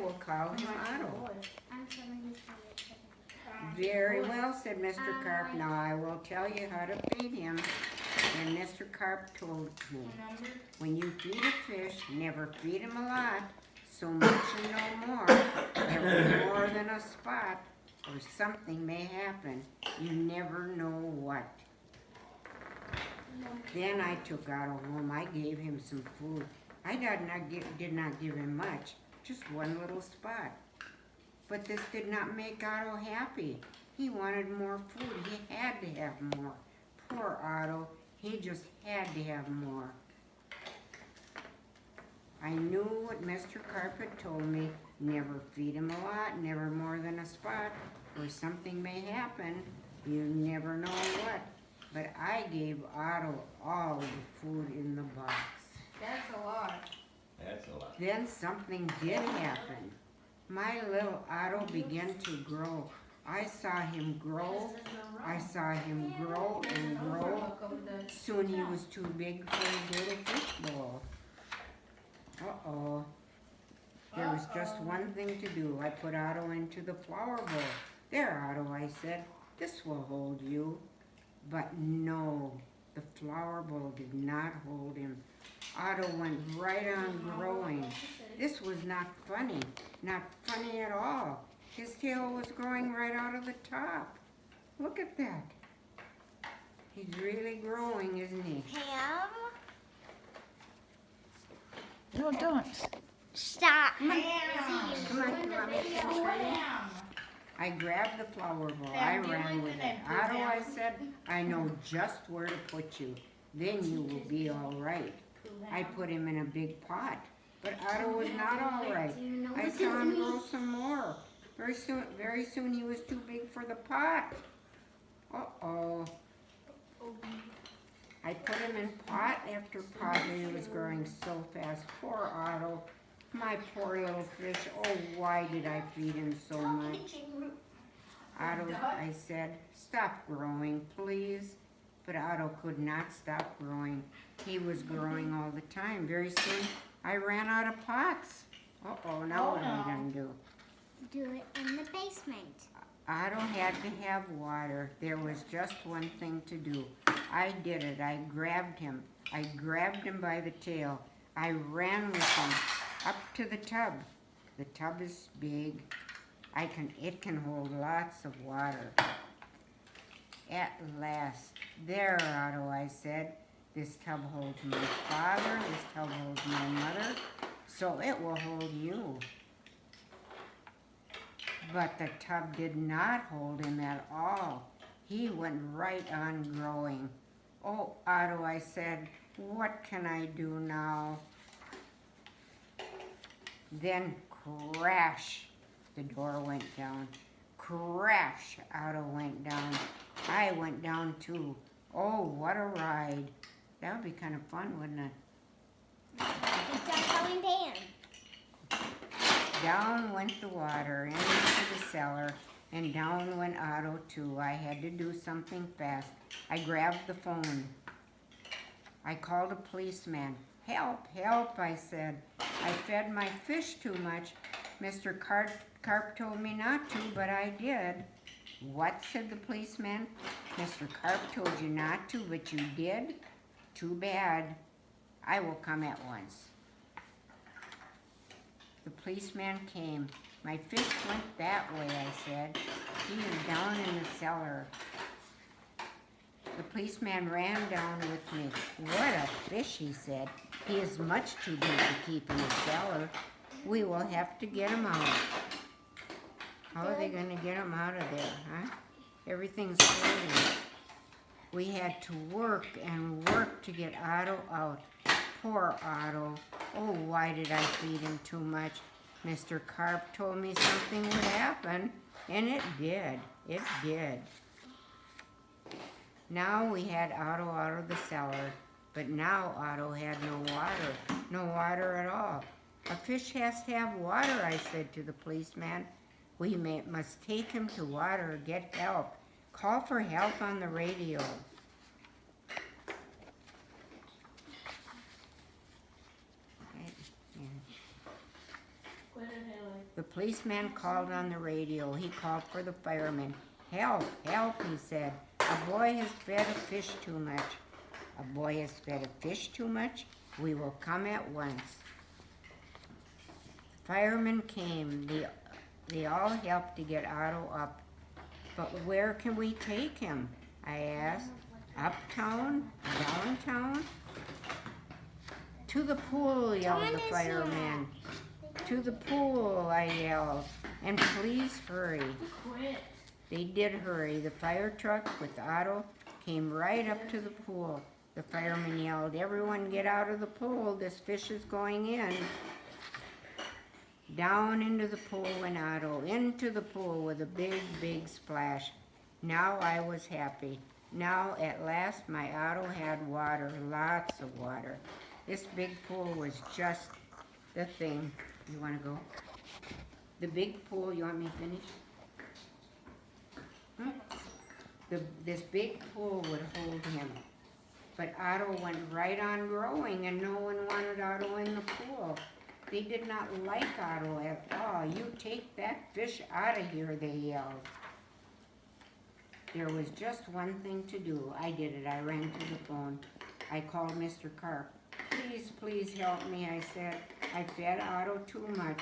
will call him Otto. I'm 77. Very well, said Mr. Carp. Now I will tell you how to feed him. And Mr. Carp told me, when you feed a fish, never feed him a lot, so much and no more, never more than a spot, or something may happen. You never know what. Then I took Otto home. I gave him some food. I did not give him much, just one little spot. But this did not make Otto happy. He wanted more food. He had to have more. Poor Otto. He just had to have more. I knew what Mr. Carp had told me. Never feed him a lot, never more than a spot, or something may happen. You never know what. But I gave Otto all the food in the box. That's a lot. That's a lot. Then something did happen. My little Otto began to grow. I saw him grow. I saw him grow and grow. Soon he was too big for his little fish bowl. Uh-oh. There was just one thing to do. I put Otto into the flower bowl. There, Otto, I said. This will hold you. But no, the flower bowl did not hold him. Otto went right on growing. This was not funny at all. His tail was growing right out of the top. Look at that. He's really growing, isn't he? Ham? No, don't. Stop. Come on. I grabbed the flower bowl. I ran with it. Otto, I said, I know just where to put you. Then you will be all right. I put him in a big pot. But Otto was not all right. I saw him grow some more. Very soon he was too big for the pot. Uh-oh. I put him in pot after pot and he was growing so fast. Poor Otto. My poor little fish. Oh, why did I feed him so much? Otto, I said, stop growing, please. But Otto could not stop growing. He was growing all the time. Very soon, I ran out of pots. Uh-oh, now what am I going to do? Do it in the basement. Otto had to have water. There was just one thing to do. I did it. I grabbed him. I grabbed him by the tail. I ran with him up to the tub. The tub is big. It can hold lots of water. At last, there, Otto, I said. This tub holds my father. This tub holds my mother. So it will hold you. But the tub did not hold him at all. He went right on growing. Oh, Otto, I said, what can I do now? Then crash, the door went down. Crash, Otto went down. I went down too. Oh, what a ride. That would be kind of fun, wouldn't it? It's going down. Down went the water into the cellar, and down went Otto too. I had to do something fast. I grabbed the phone. I called a policeman. Help, help, I said. I fed my fish too much. Mr. Carp told me not to, but I did. What, said the policeman. Mr. Carp told you not to, but you did? Too bad. I will come at once. The policeman came. My fish went that way, I said. He is down in the cellar. The policeman ran down with me. What a fish, he said. He is much too big to keep in the cellar. We will have to get him out. How are they going to get him out of there, huh? Everything's floating. We had to work and work to get Otto out. Poor Otto. Oh, why did I feed him too much? Mr. Carp told me something would happen, and it did. It did. Now we had Otto out of the cellar, but now Otto had no water at all. A fish has to have water, I said to the policeman. We must take him to water, get help. Call for help on the radio. Okay, yeah. The policeman called on the radio. He called for the firemen. Help, help, he said. A boy has fed a fish too much. A boy has fed a fish too much? We will come at once. Firemen came. They all helped to get Otto up. But where can we take him? I asked. Uptown? Downtown? To the pool, yelled the fireman. To the pool, I yelled. And please hurry. Quit. They did hurry. The fire truck with Otto came right up to the pool. The fireman yelled, everyone get out of the pool. This fish is going in. Down into the pool went Otto, into the pool with a big, big splash. Now I was happy. Now at last my Otto had water, lots of water. This big pool was just the thing. You want to go? The big pool, you want me to finish? This big pool would hold him. But Otto went right on growing and no one wanted Otto in the pool. They did not like Otto at all. You take that fish out of here, they yelled. There was just one thing to do. I did it. I ran to the phone. I called Mr. Carp. Please, please help me, I said. I fed Otto too much.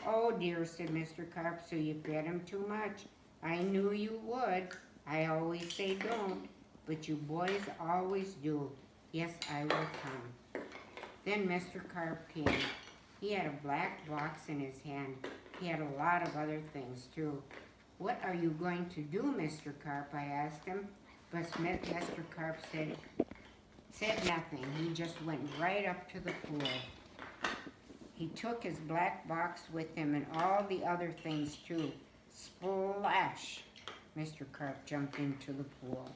Oh dear, said Mr. Carp, so you fed him too much. I knew you would. I always say don't, but you boys always do. Yes, I will come. Then Mr. Carp came. He had a black box in his hand. He had a lot of other things too. What are you going to do, Mr. Carp? I asked him. But Mr. Carp said nothing. He just went right up to the pool. He took his black box with him and all the other things too. Splash! Mr. Carp jumped into the pool.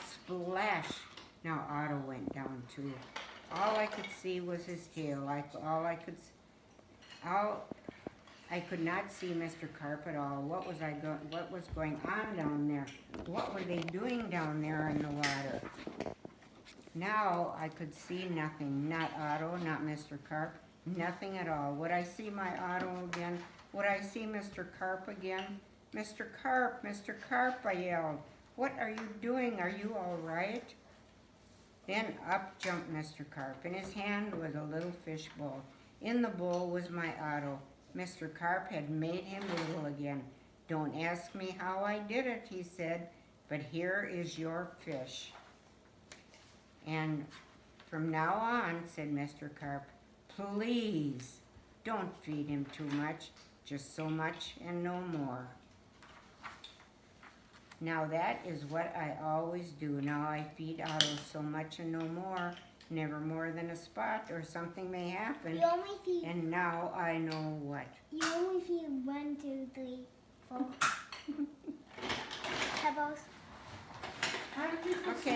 Splash! Now Otto went down too. All I could see was his tail. I could not see Mr. Carp at all. What was going on down there? What were they doing down there in the water? Now I could see nothing. Not Otto, not Mr. Carp, nothing at all. Would I see my Otto again? Would I see Mr. Carp again? Mr. Carp, I yelled. What are you doing? Are you all right? Then up jumped Mr. Carp. In his hand was a little fish bowl. In the bowl was my Otto. Mr. Carp had made him little again. Don't ask me how I did it, he said, but here is your fish. And from now on, said Mr. Carp, please don't feed him too much, just so much and no more. Now that is what I always do. Now I feed Otto so much and no more, never more than a spot or something may happen. You only feed. And now I know what. You only feed 1, 2, 3, 4. Pebbles. How did you Okay.